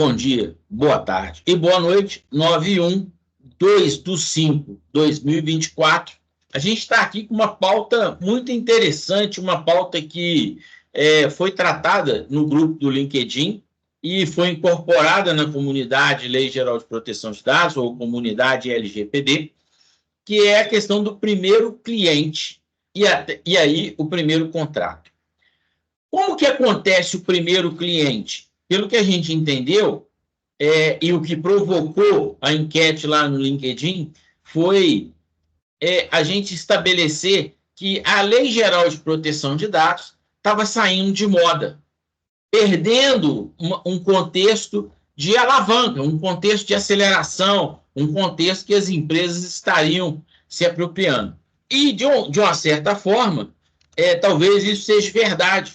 bom dia, boa tarde e boa noite, 9/1/2024. A gente está aqui com uma pauta muito interessante, uma pauta que foi tratada no grupo do LinkedIn e foi incorporada na comunidade Lei Geral de Proteção de Dados, ou comunidade LGPD, que é a questão do primeiro cliente e aí o primeiro contrato. Como que acontece o primeiro cliente? Pelo que a gente entendeu, e o que provocou a enquete lá no LinkedIn foi a gente estabelecer que a Lei Geral de Proteção de Dados estava saindo de moda, perdendo um contexto de alavanca, um contexto de aceleração, um contexto que as empresas estariam se apropriando. E, de uma certa forma, talvez isso seja verdade,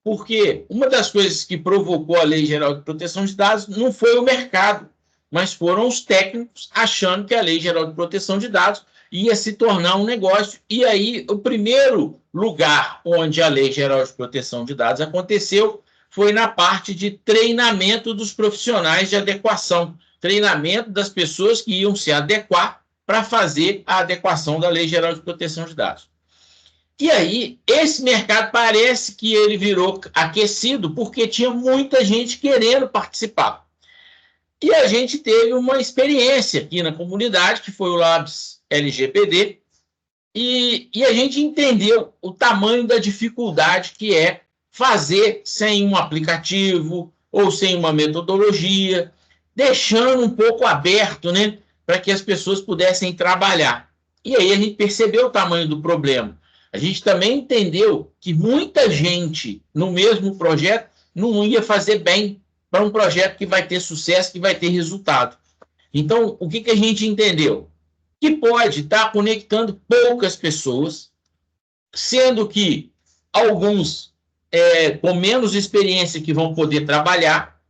porque uma das coisas que provocou a Lei Geral de Proteção de Dados não foi o mercado, mas foram os técnicos achando que a Lei Geral de Proteção de Dados ia se tornar um negócio. E aí, o primeiro lugar onde a Lei Geral de Proteção de Dados aconteceu foi na parte de treinamento dos profissionais de adequação, treinamento das pessoas que iam se adequar para fazer a adequação da Lei Geral de Proteção de Dados. E aí, esse mercado parece que ele virou aquecido porque tinha muita gente querendo participar. E a gente teve uma experiência aqui na comunidade, que foi o Labs LGPD, e a gente entendeu o tamanho da dificuldade que é fazer sem um aplicativo ou sem uma metodologia, deixando um pouco aberto, né, para que as pessoas pudessem trabalhar. E aí a gente percebeu o tamanho do problema. A gente também entendeu que muita gente no mesmo projeto não ia fazer bem para um projeto que vai ter sucesso, que vai ter resultado. Então, o que a gente entendeu? Que pode estar conectando poucas pessoas, sendo que alguns com menos experiência que vão poder trabalhar,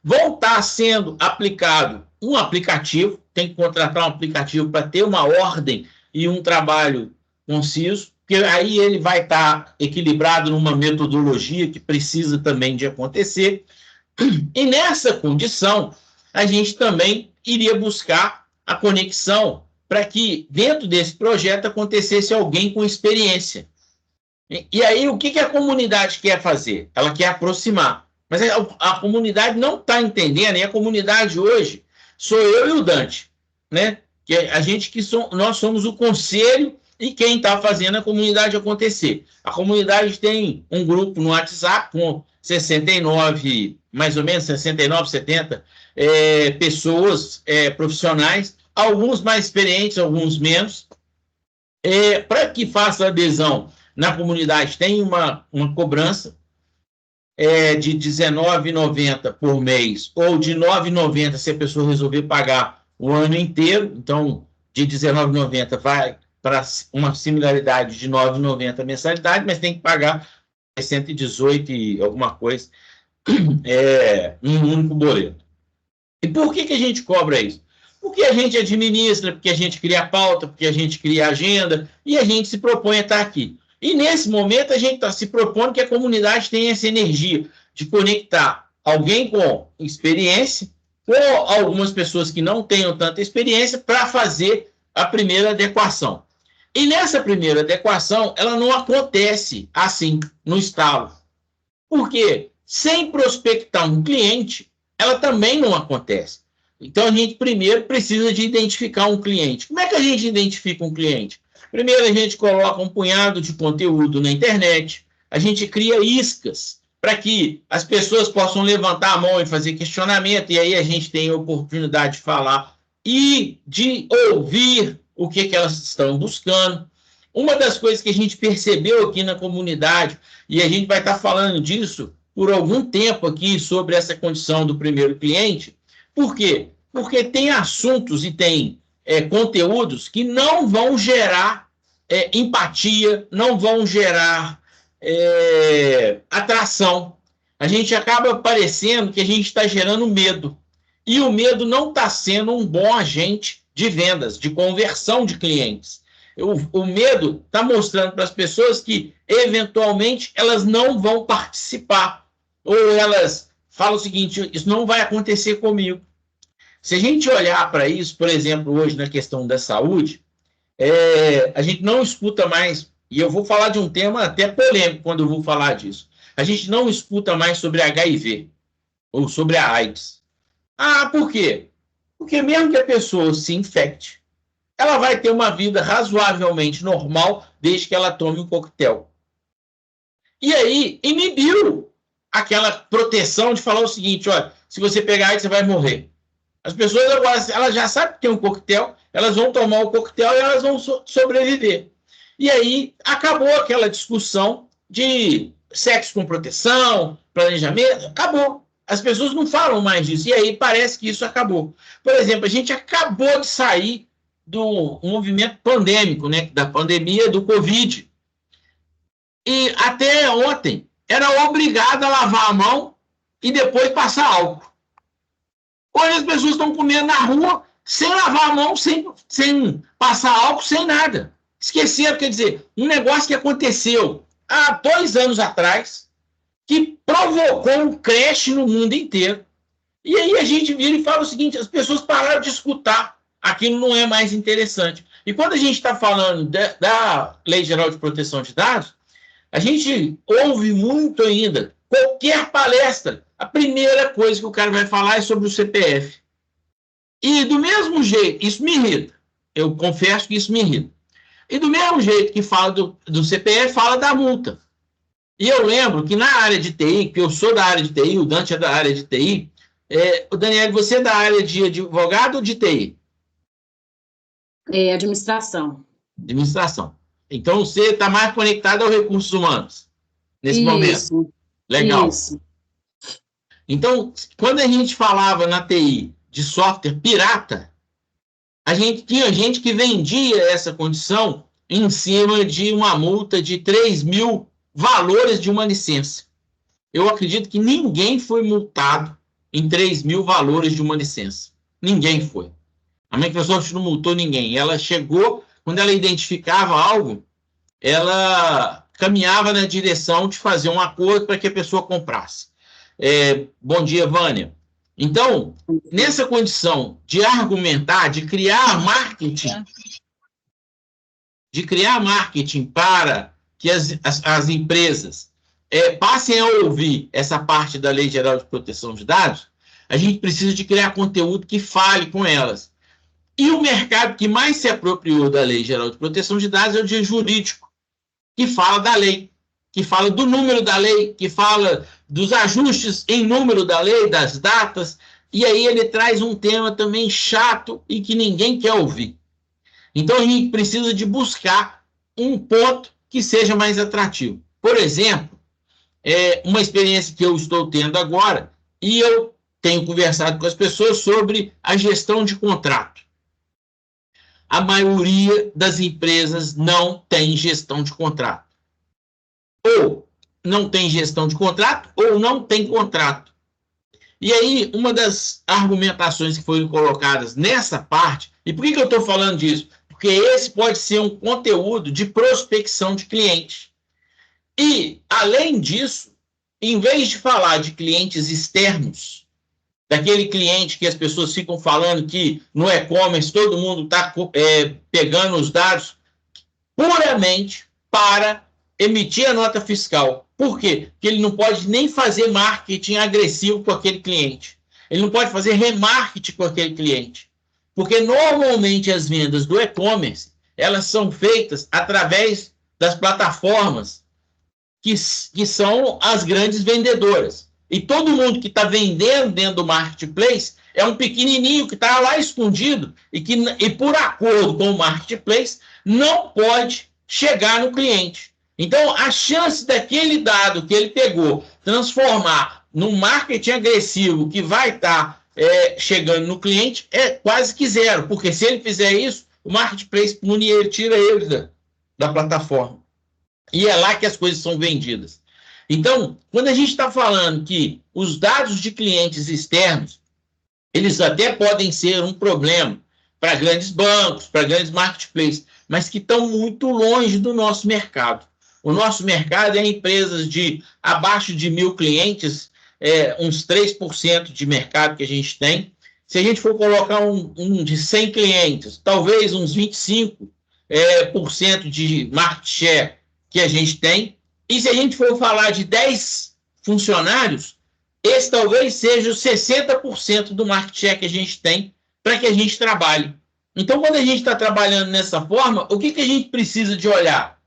vão estar sendo aplicado um aplicativo, tem que contratar um aplicativo para ter uma ordem e um trabalho conciso, porque aí ele vai estar equilibrado numa metodologia que precisa também de acontecer. E nessa condição, a gente também iria buscar a conexão para que dentro desse projeto acontecesse alguém com experiência. E aí, o que a comunidade quer fazer? Ela quer aproximar. Mas a comunidade não está entendendo, e a comunidade hoje sou eu e o Dante, né? Que a gente nós somos o conselho e quem está fazendo a comunidade acontecer. A comunidade tem um grupo no WhatsApp com 69, mais ou menos 69, 70 pessoas profissionais, alguns mais experientes, alguns menos. Para que faça adesão na comunidade, tem uma cobrança de R$19,90 por mês, ou de R$9,90 se a pessoa resolver pagar o ano inteiro. Então, de R$19,90 vai para uma similaridade de R$9,90 mensalidade, mas tem que pagar 118 e alguma coisa um único boleto. E por que a gente cobra isso? Porque a gente administra, porque a gente cria a pauta, porque a gente cria a agenda, e a gente se propõe a estar aqui. E nesse momento a gente está se propondo que a comunidade tenha essa energia de conectar alguém com experiência com algumas pessoas que não tenham tanta experiência para fazer a primeira adequação. E nessa primeira adequação, ela não acontece assim, no estalo. Porque sem prospectar um cliente, ela também não acontece. Então, a gente primeiro precisa de identificar um cliente. Como é que a gente identifica um cliente? Primeiro, a gente coloca um punhado de conteúdo na internet, a gente cria iscas para que as pessoas possam levantar a mão e fazer questionamento, e aí a gente tem a oportunidade de falar e de ouvir o que elas estão buscando. Uma das coisas que a gente percebeu aqui na comunidade, e a gente vai estar falando disso por algum tempo aqui, sobre essa condição do primeiro cliente. Por quê? Porque tem assuntos e tem conteúdos que não vão gerar empatia, não vão gerar atração. A gente acaba parecendo que a gente está gerando medo. E o medo não está sendo um bom agente de vendas, de conversão de clientes. O medo está mostrando para as pessoas que, eventualmente, elas não vão participar, ou elas fala o seguinte: isso não vai acontecer comigo. Se a gente olhar para isso, por exemplo, hoje na questão da saúde, a gente não escuta mais, e eu vou falar de um tema até polêmico quando eu vou falar disso. A gente não escuta mais sobre HIV ou sobre a AIDS. Ah, por quê? Porque mesmo que a pessoa se infecte, ela vai ter uma vida razoavelmente normal desde que ela tome um coquetel. E aí, inibiu aquela proteção de falar o seguinte: olha, se você pegar AIDS, você vai morrer. As pessoas agora, elas já sabem que tem um coquetel, elas vão tomar o coquetel e elas vão sobreviver. E aí, acabou aquela discussão de sexo com proteção, planejamento, acabou. As pessoas não falam mais disso, e aí parece que isso acabou. Por exemplo, a gente acabou de sair do movimento pandêmico, né, da pandemia do Covid. E até ontem era obrigado a lavar a mão e depois passar álcool. Hoje as pessoas estão comendo na rua sem lavar a mão, sem passar álcool, sem nada. Esqueceram, quer dizer, um negócio que aconteceu há 2 anos atrás, que provocou um crash no mundo inteiro. E aí a gente vira e fala o seguinte: as pessoas pararam de escutar, aquilo não é mais interessante. E quando a gente está falando da Lei Geral de Proteção de Dados, a gente ouve muito ainda, qualquer palestra, a primeira coisa que o cara vai falar é sobre o CPF. E do mesmo jeito, isso me irrita, eu confesso que isso me irrita. E do mesmo jeito que fala do CPF, fala da multa. E eu lembro que na área de TI, que eu sou da área de TI, o Dante é da área de TI, o Daniel, você é da área de advogado ou de TI? Administração. Administração. Então você está mais conectado aos recursos humanos nesse momento. Legal. Isso. Então, quando a gente falava na TI de software pirata, a gente tinha gente que vendia essa condição em cima de uma multa de 3.000 valores de uma licença. Eu acredito que ninguém foi multado em 3.000 valores de uma licença. Ninguém foi. A Microsoft não multou ninguém. Ela chegou, quando ela identificava algo, ela caminhava na direção de fazer um acordo para que a pessoa comprasse. Bom dia, Vânia. Então, nessa condição de argumentar, de criar marketing para que as empresas passem a ouvir essa parte da Lei Geral de Proteção de Dados, a gente precisa de criar conteúdo que fale com elas. E o mercado que mais se apropriou da Lei Geral de Proteção de Dados é o de jurídico, que fala da lei, que fala do número da lei, que fala dos ajustes em número da lei, das datas, e aí ele traz um tema também chato e que ninguém quer ouvir. Então a gente precisa de buscar um ponto que seja mais atrativo. Por exemplo, uma experiência que eu estou tendo agora, e eu tenho conversado com as pessoas sobre a gestão de contrato. A maioria das empresas não tem gestão de contrato. Ou não tem gestão de contrato, ou não tem contrato. E aí, uma das argumentações que foram colocadas nessa parte, e por que eu estou falando disso? Porque esse pode ser um conteúdo de prospecção de cliente. E, além disso, em vez de falar de clientes externos, daquele cliente que as pessoas ficam falando que no e-commerce todo mundo está pegando os dados puramente para emitir a nota fiscal. Por quê? Porque ele não pode nem fazer marketing agressivo com aquele cliente. Ele não pode fazer remarketing com aquele cliente. Porque normalmente as vendas do e-commerce, elas são feitas através das plataformas que são as grandes vendedoras. E todo mundo que está vendendo dentro do marketplace é um pequenininho que está lá escondido e por acordo com o marketplace não pode chegar no cliente. Então, a chance daquele dado que ele pegou transformar num marketing agressivo que vai estar chegando no cliente é quase que zero, porque se ele fizer isso, o marketplace pune ele, tira ele da plataforma. E é lá que as coisas são vendidas. Então, quando a gente está falando que os dados de clientes externos, eles até podem ser um problema para grandes bancos, para grandes marketplaces, mas que estão muito longe do nosso mercado. O nosso mercado é empresas de abaixo de 1.000 clientes, uns 3% de mercado que a gente tem. Se a gente for colocar um de 100 clientes, talvez uns 25% de market share que a gente tem. E se a gente for falar de 10 funcionários, esse talvez seja os 60% do market share que a gente tem para que a gente trabalhe. Então, quando a gente está trabalhando dessa forma, o que a gente precisa de olhar?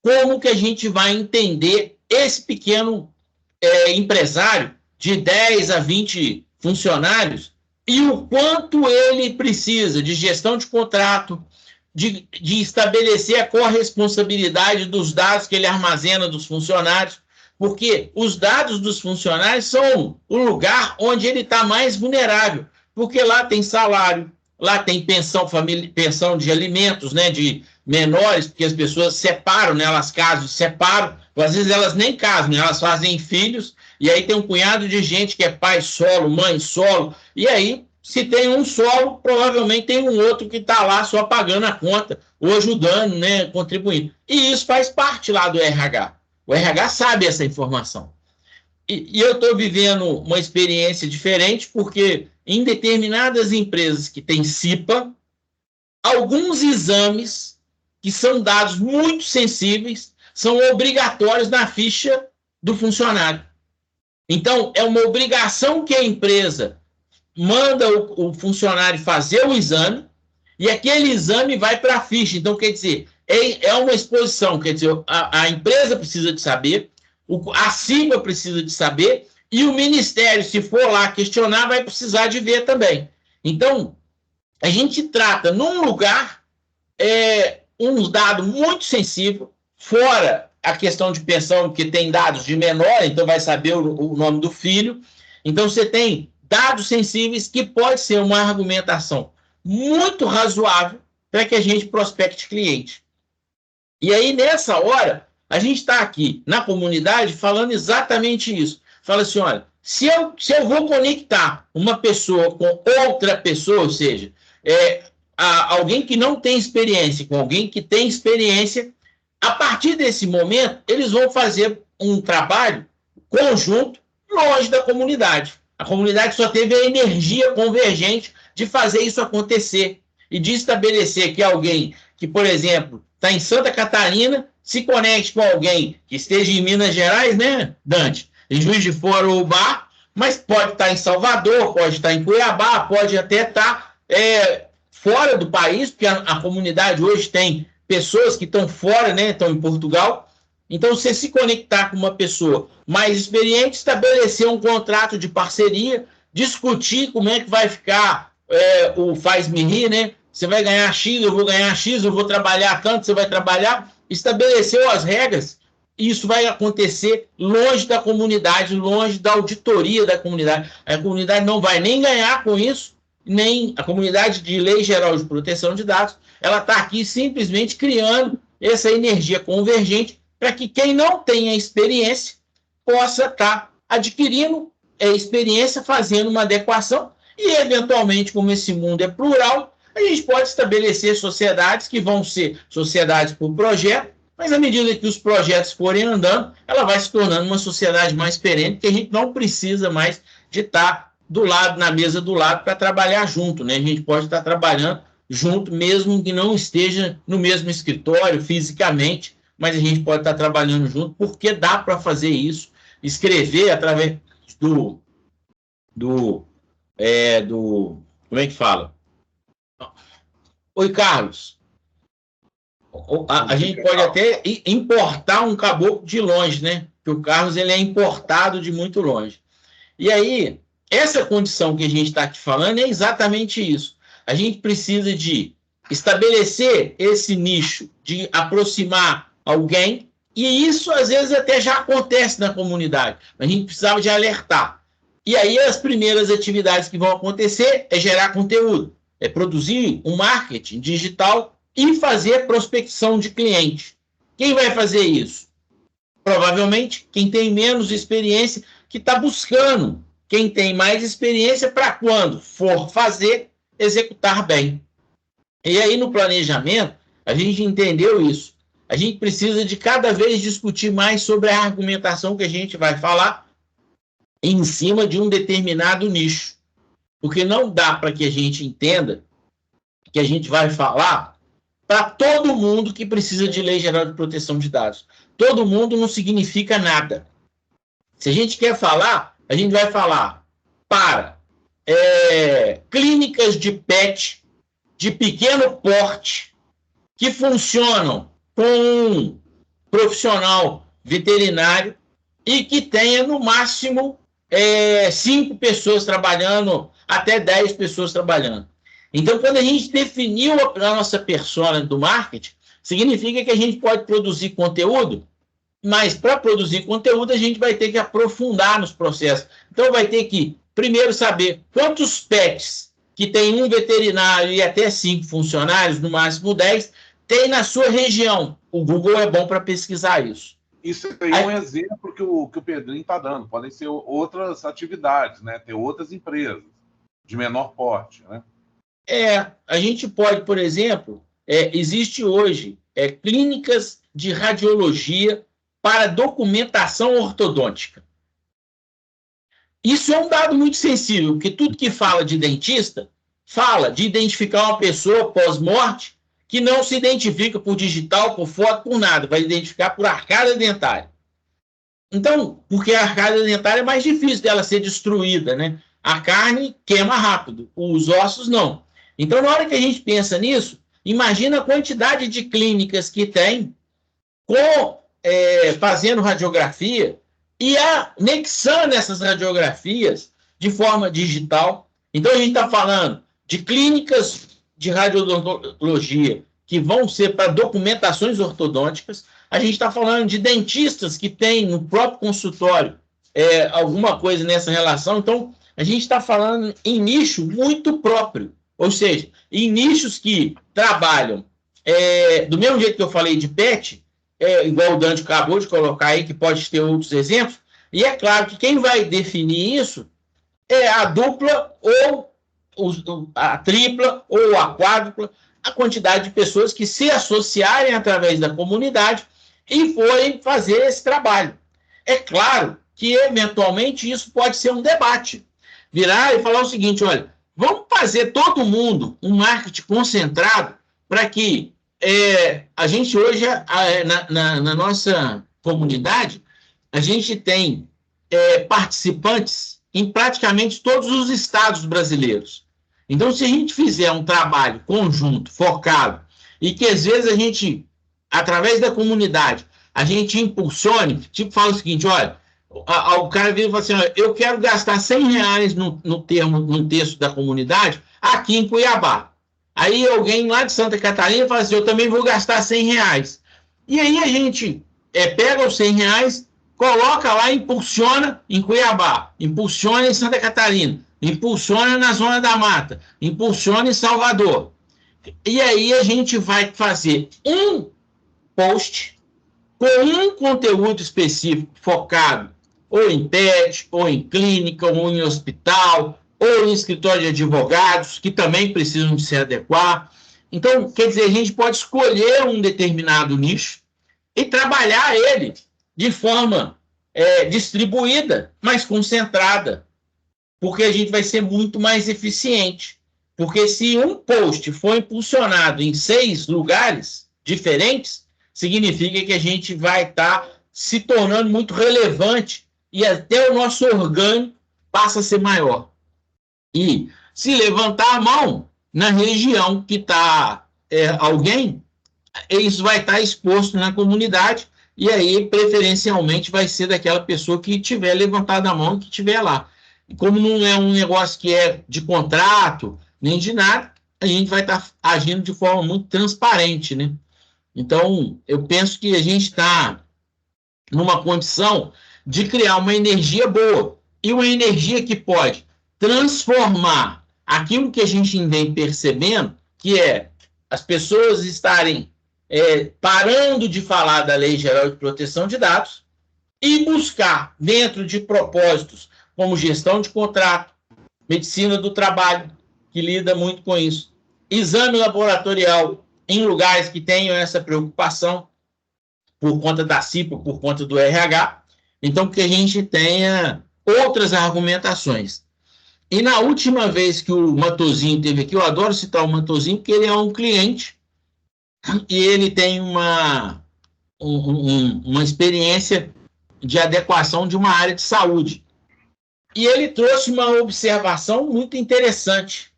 Como que a gente vai entender esse pequeno empresário de 10 a 20 funcionários e o quanto ele precisa de gestão de contrato, de estabelecer a corresponsabilidade dos dados que ele armazena dos funcionários, porque os dados dos funcionários são o lugar onde ele está mais vulnerável, porque lá tem salário, lá tem pensão de alimentos, né, de menores, porque as pessoas separam, né, elas casam, separam, às vezes elas nem casam, né, elas fazem filhos, e aí tem um punhado de gente que é pai solo, mãe solo, e aí, se tem um solo, provavelmente tem um outro que está lá só pagando a conta, ou ajudando, né, contribuindo. E isso faz parte lá do RH. O RH sabe essa informação. E eu estou vivendo uma experiência diferente, porque em determinadas empresas que têm CIPA, alguns exames que são dados muito sensíveis são obrigatórios na ficha do funcionário. Então, é uma obrigação que a empresa manda o funcionário fazer o exame e aquele exame vai para a ficha. Então, quer dizer, é uma exposição, quer dizer, a empresa precisa de saber, a CIPA precisa de saber e o Ministério, se for lá questionar, vai precisar de ver também. Então, a gente trata num lugar um dado muito sensível, fora a questão de pensão, que tem dados de menor, então vai saber o nome do filho. Então, você tem dados sensíveis que pode ser uma argumentação muito razoável para que a gente prospecte cliente. E aí, nessa hora, a gente está aqui na comunidade falando exatamente isso. Fala assim, olha, se eu vou conectar uma pessoa com outra pessoa, ou seja, alguém que não tem experiência com alguém que tem experiência, a partir desse momento, eles vão fazer um trabalho conjunto longe da comunidade. A comunidade só teve a energia convergente de fazer isso acontecer e de estabelecer que alguém que, por exemplo, está em Santa Catarina, se conecte com alguém que esteja em Minas Gerais, né, Dante? Em Juiz de Fora ou Bar, mas pode estar em Salvador, pode estar em Cuiabá, pode até estar fora do país, porque a comunidade hoje tem pessoas que estão fora, né, estão em Portugal. Então, você se conectar com uma pessoa mais experiente, estabelecer um contrato de parceria, discutir como é que vai ficar o faz-me rir, né? Você vai ganhar X, eu vou ganhar X, eu vou trabalhar tanto, você vai trabalhar. Estabeleceu as regras, isso vai acontecer longe da comunidade, longe da auditoria da comunidade. A comunidade não vai nem ganhar com isso, nem a comunidade de Lei Geral de Proteção de Dados, ela está aqui simplesmente criando essa energia convergente para que quem não tenha experiência possa estar adquirindo experiência, fazendo uma adequação e, eventualmente, como esse mundo é plural, a gente pode estabelecer sociedades que vão ser sociedades por projeto, mas à medida que os projetos forem andando, ela vai se tornando uma sociedade mais perene, que a gente não precisa mais de estar do lado, na mesa do lado, para trabalhar junto, né? A gente pode estar trabalhando junto, mesmo que não esteja no mesmo escritório fisicamente, mas a gente pode estar trabalhando junto, porque dá para fazer isso, escrever através do como é que fala? Oi, Carlos. A gente pode até importar um caboclo de longe, né? Porque o Carlos ele é importado de muito longe. E aí, essa condição que a gente está aqui falando é exatamente isso. A gente precisa de estabelecer esse nicho, de aproximar alguém, e isso às vezes até já acontece na comunidade. A gente precisava de alertar. E aí as primeiras atividades que vão acontecer é gerar conteúdo, é produzir um marketing digital e fazer prospecção de cliente. Quem vai fazer isso? Provavelmente quem tem menos experiência, que está buscando quem tem mais experiência para quando for fazer, executar bem. E aí no planejamento, a gente entendeu isso. A gente precisa de cada vez discutir mais sobre a argumentação que a gente vai falar, em cima de um determinado nicho. Porque não dá para que a gente entenda que a gente vai falar para todo mundo que precisa de Lei Geral de Proteção de Dados. Todo mundo não significa nada. Se a gente quer falar, a gente vai falar para clínicas de PET de pequeno porte que funcionam com um profissional veterinário e que tenha, no máximo, 5 pessoas trabalhando, até 10 pessoas trabalhando. Então, quando a gente definiu a nossa persona do marketing, significa que a gente pode produzir conteúdo, mas para produzir conteúdo a gente vai ter que aprofundar nos processos. Então, vai ter que, primeiro, saber quantos pets que tem um veterinário e até 5 funcionários, no máximo 10, tem na sua região. O Google é bom para pesquisar isso. Isso é um exemplo que o Pedrinho está dando. Podem ser outras atividades, né? Ter outras empresas de menor porte, né? A gente pode, por exemplo, existe hoje clínicas de radiologia para documentação ortodôntica. Isso é um dado muito sensível, porque tudo que fala de dentista fala de identificar uma pessoa pós-morte que não se identifica por digital, por foto, por nada, vai identificar por arcada dentária. Então, porque a arcada dentária é mais difícil dela ser destruída, né? A carne queima rápido, os ossos não. Então, na hora que a gente pensa nisso, imagina a quantidade de clínicas que tem fazendo radiografia e anexando essas radiografias de forma digital. Então, a gente está falando de clínicas de radiologia que vão ser para documentações ortodônticas. A gente está falando de dentistas que têm no próprio consultório alguma coisa nessa relação. Então, a gente está falando em nicho muito próprio. Ou seja, em nichos que trabalham do mesmo jeito que eu falei de PET, igual o Dante acabou de colocar aí, que pode ter outros exemplos, e é claro que quem vai definir isso é a dupla ou a tripla ou a quádrupla, a quantidade de pessoas que se associarem através da comunidade e forem fazer esse trabalho. É claro que, eventualmente, isso pode ser um debate. Virar e falar o seguinte, olha, vamos fazer todo mundo um marketing concentrado para que a gente hoje, na nossa comunidade, a gente tem participantes em praticamente todos os estados brasileiros. Então, se a gente fizer um trabalho conjunto, focado, e que às vezes a gente, através da comunidade, a gente impulsione, tipo, fala o seguinte, olha, o cara vira e fala assim, olha, eu quero gastar R$100 no texto da comunidade aqui em Cuiabá. Aí alguém lá de Santa Catarina fala assim, eu também vou gastar R$100. E aí a gente pega os R$100, coloca lá e impulsiona em Cuiabá, impulsiona em Santa Catarina, impulsiona na Zona da Mata, impulsiona em Salvador. E aí a gente vai fazer um post com um conteúdo específico focado ou em pet, ou em clínica, ou em hospital, ou em escritório de advogados, que também precisam de se adequar. Então, quer dizer, a gente pode escolher um determinado nicho e trabalhar ele de forma distribuída, mas concentrada, porque a gente vai ser muito mais eficiente. Porque se um post for impulsionado em 6 lugares diferentes, significa que a gente vai estar se tornando muito relevante e até o nosso orgânico passa a ser maior. E se levantar a mão na região que está alguém, isso vai estar exposto na comunidade e aí, preferencialmente, vai ser daquela pessoa que tiver levantado a mão, que estiver lá. E como não é um negócio que é de contrato, nem de nada, a gente vai estar agindo de forma muito transparente, né? Então, eu penso que a gente está numa condição de criar uma energia boa e uma energia que pode transformar aquilo que a gente vem percebendo, que é as pessoas estarem parando de falar da Lei Geral de Proteção de Dados e buscar, dentro de propósitos como gestão de contrato, medicina do trabalho, que lida muito com isso, exame laboratorial em lugares que tenham essa preocupação, por conta da CIPA, por conta do RH, então que a gente tenha outras argumentações. E na última vez que o Matosinho teve aqui, eu adoro citar o Matosinho, porque ele é um cliente e ele tem uma experiência de adequação de uma área de saúde. E ele trouxe uma observação muito interessante.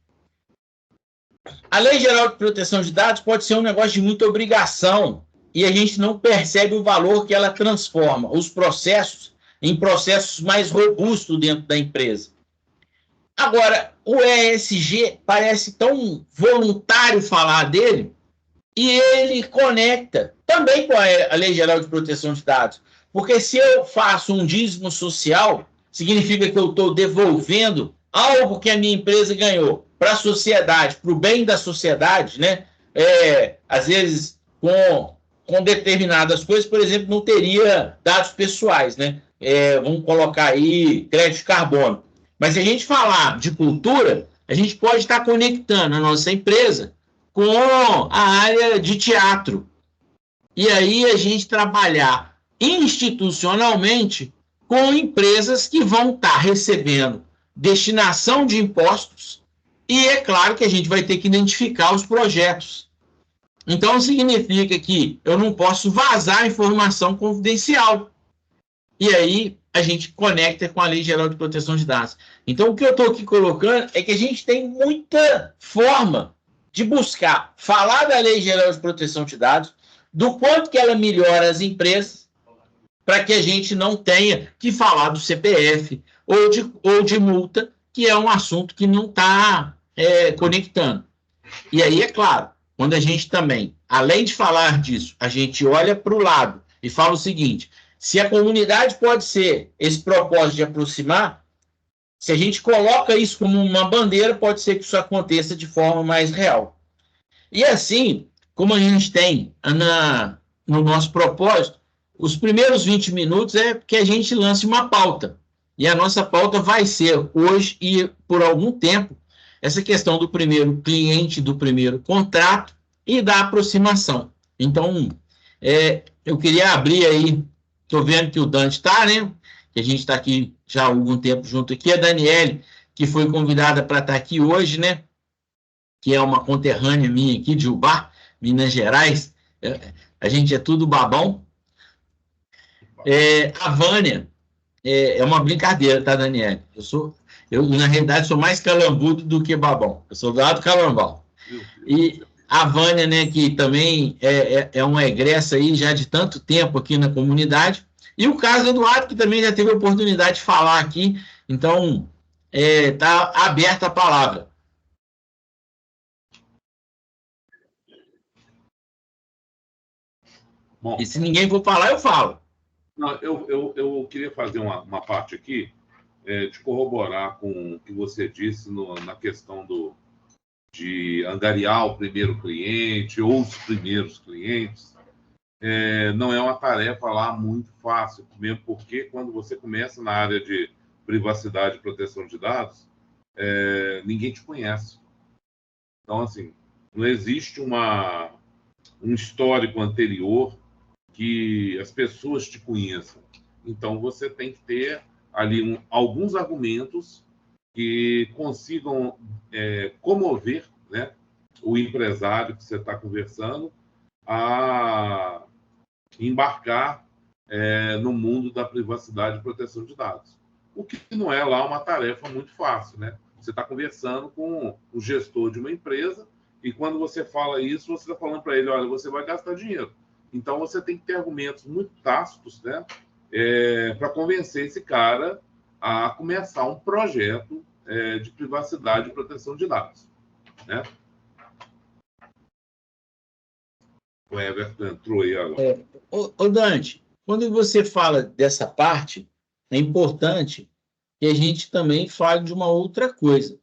A Lei Geral de Proteção de Dados pode ser um negócio de muita obrigação e a gente não percebe o valor que ela transforma os processos em processos mais robustos dentro da empresa. Agora, o ESG parece tão voluntário falar dele e ele conecta também com a Lei Geral de Proteção de Dados. Porque se eu faço um dízimo social, significa que eu estou devolvendo algo que a minha empresa ganhou para a sociedade, para o bem da sociedade, né? Às vezes, com determinadas coisas, por exemplo, não teria dados pessoais, né? Vamos colocar aí crédito de carbono. Mas se a gente falar de cultura, a gente pode estar conectando a nossa empresa com a área de teatro. E aí a gente trabalhar institucionalmente com empresas que vão estar recebendo destinação de impostos e é claro que a gente vai ter que identificar os projetos. Então significa que eu não posso vazar informação confidencial. E aí a gente conecta com a Lei Geral de Proteção de Dados. Então, o que eu estou aqui colocando é que a gente tem muita forma de buscar falar da Lei Geral de Proteção de Dados, do quanto que ela melhora as empresas, para que a gente não tenha que falar do CPF ou de multa, que é um assunto que não está conectando. E aí, é claro, quando a gente também, além de falar disso, a gente olha para o lado e fala o seguinte: se a comunidade pode ser esse propósito de aproximar, se a gente coloca isso como uma bandeira, pode ser que isso aconteça de forma mais real. E assim, como a gente tem no nosso propósito, os primeiros 20 minutos é que a gente lance uma pauta. E a nossa pauta vai ser, hoje e por algum tempo, essa questão do primeiro cliente, do primeiro contrato e da aproximação. Então, eu queria abrir aí. Estou vendo que o Dante está, né? Que a gente está aqui já há algum tempo junto aqui. A Daniele, que foi convidada para estar aqui hoje, né? Que é uma conterrânea minha aqui de Ubá, Minas Gerais. A gente é tudo babão. A Vânia, é uma brincadeira, tá, Daniele? Eu, na realidade, sou mais calambudo do que babão. Eu sou do lado calambal. E a Vânia, né, que também é uma egressa aí já de tanto tempo aqui na comunidade, e o Carlos Eduardo, que também já teve a oportunidade de falar aqui, então está aberta a palavra. Bom, e se ninguém for falar, eu falo. Não, eu queria fazer uma parte aqui, de corroborar com o que você disse na questão de angariar o primeiro cliente ou os primeiros clientes. Não é uma tarefa lá muito fácil, mesmo porque quando você começa na área de privacidade e proteção de dados, ninguém te conhece. Então, assim, não existe um histórico anterior que as pessoas te conheçam. Então, você tem que ter ali alguns argumentos que consigam comover, né, o empresário que você está conversando a embarcar no mundo da privacidade e proteção de dados. O que não é lá uma tarefa muito fácil, né? Você está conversando com o gestor de uma empresa e quando você fala isso, você está falando para ele, olha, você vai gastar dinheiro. Então, você tem que ter argumentos muito tácitos, né, para convencer esse cara a começar um projeto de privacidade e proteção de dados, né? O Everton entrou aí agora. Ô Dante, quando você fala dessa parte, é importante que a gente também fale de uma outra coisa.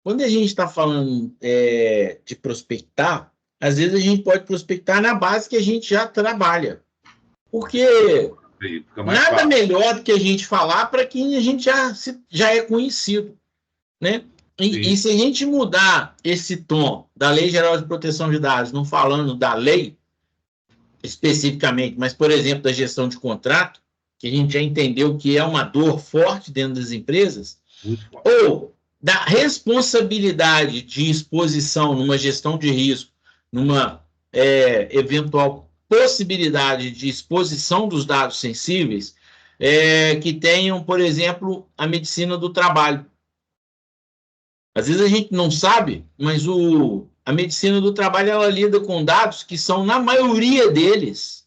Quando a gente está falando de prospectar, às vezes a gente pode prospectar na base que a gente já trabalha. Porque nada melhor do que a gente falar para quem a gente já é conhecido, né? E se a gente mudar esse tom da Lei Geral de Proteção de Dados, não falando da lei especificamente, mas, por exemplo, da gestão de contrato, que a gente já entendeu que é uma dor forte dentro das empresas, ou da responsabilidade de exposição numa gestão de risco, numa eventual possibilidade de exposição dos dados sensíveis, que tenham, por exemplo, a medicina do trabalho. Às vezes a gente não sabe, mas a medicina do trabalho ela lida com dados que são, na maioria deles,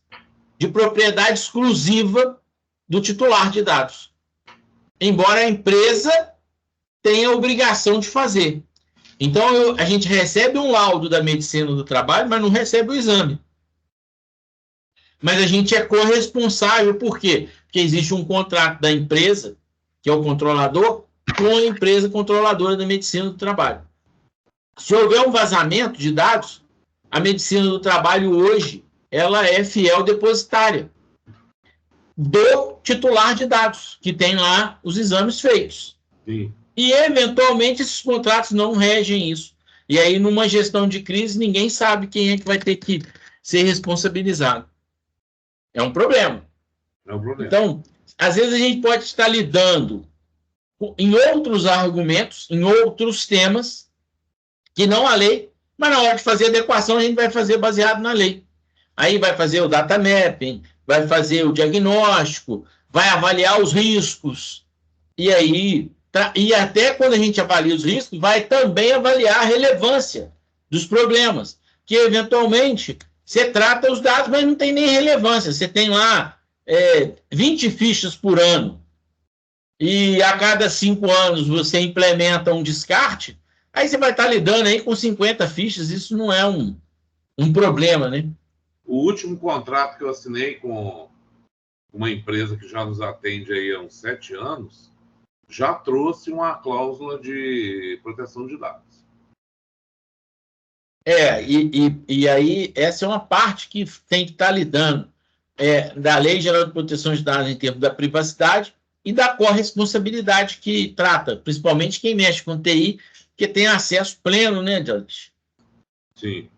de propriedade exclusiva do titular de dados. Embora a empresa tenha a obrigação de fazer. Então, a gente recebe um laudo da medicina do trabalho, mas não recebe o exame. Mas a gente é corresponsável, por quê? Porque existe um contrato da empresa, que é o controlador, com a empresa controladora da medicina do trabalho. Se houver um vazamento de dados, a medicina do trabalho hoje, ela é fiel depositária do titular de dados, que tem lá os exames feitos. Sim. E, eventualmente, esses contratos não regem isso. E aí, numa gestão de crise, ninguém sabe quem é que vai ter que ser responsabilizado. É um problema. É um problema. Então, às vezes a gente pode estar lidando em outros argumentos, em outros temas, que não a lei, mas na hora de fazer adequação a gente vai fazer baseado na lei. Aí vai fazer o data mapping, vai fazer o diagnóstico, vai avaliar os riscos, e aí, e até quando a gente avalia os riscos, vai também avaliar a relevância dos problemas, que eventualmente você trata os dados, mas não tem nem relevância. Você tem lá 20 fichas por ano, e a cada 5 anos você implementa um descarte, aí você vai estar lidando aí com 50 fichas, isso não é um problema, né? O último contrato que eu assinei com uma empresa que já nos atende aí há uns 7 anos, já trouxe uma cláusula de proteção de dados. E aí essa é uma parte que tem que estar lidando da Lei Geral de Proteção de Dados em termos da privacidade e da corresponsabilidade que trata, principalmente quem mexe com TI, que tem acesso pleno, né, Judge? Sim.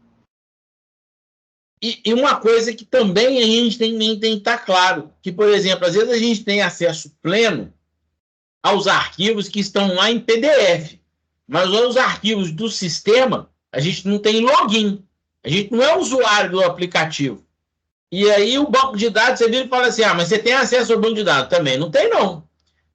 E uma coisa que também a gente tem que estar claro, que, por exemplo, às vezes a gente tem acesso pleno aos arquivos que estão lá em PDF, mas os arquivos do sistema, a gente não tem login, a gente não é usuário do aplicativo. E aí o banco de dados, você vira e fala assim, mas você tem acesso ao banco de dados? Também não tem, não.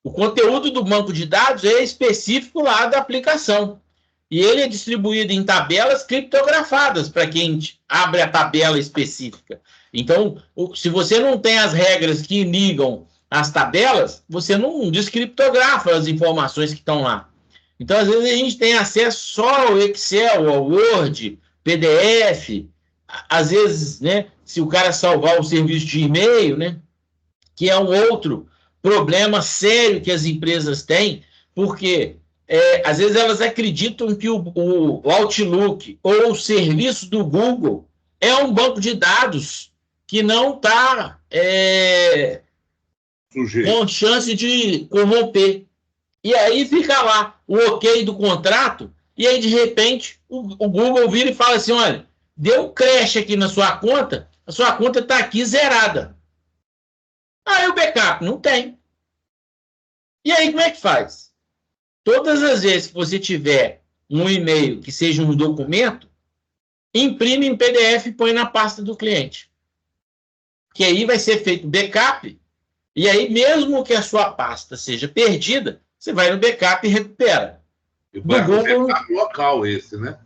O conteúdo do banco de dados é específico lá da aplicação. E ele é distribuído em tabelas criptografadas para quem abre a tabela específica. Então, se você não tem as regras que ligam as tabelas, você não descriptografa as informações que estão lá. Então, às vezes, a gente tem acesso só ao Excel, ao Word, PDF. Às vezes, né, se o cara salvar o serviço de e-mail, né, que é um outro problema sério que as empresas têm, porque às vezes elas acreditam que o Outlook ou o serviço do Google é um banco de dados que não está com chance de corromper. E aí fica lá o ok do contrato, e aí de repente o Google vira e fala assim, olha, deu um crash aqui na sua conta, a sua conta está aqui zerada. Aí o backup não tem. E aí como é que faz? Todas as vezes que você tiver um e-mail que seja um documento, imprime em PDF e põe na pasta do cliente. Que aí vai ser feito backup, e aí mesmo que a sua pasta seja perdida, você vai no backup e recupera. E do Google local esse, né?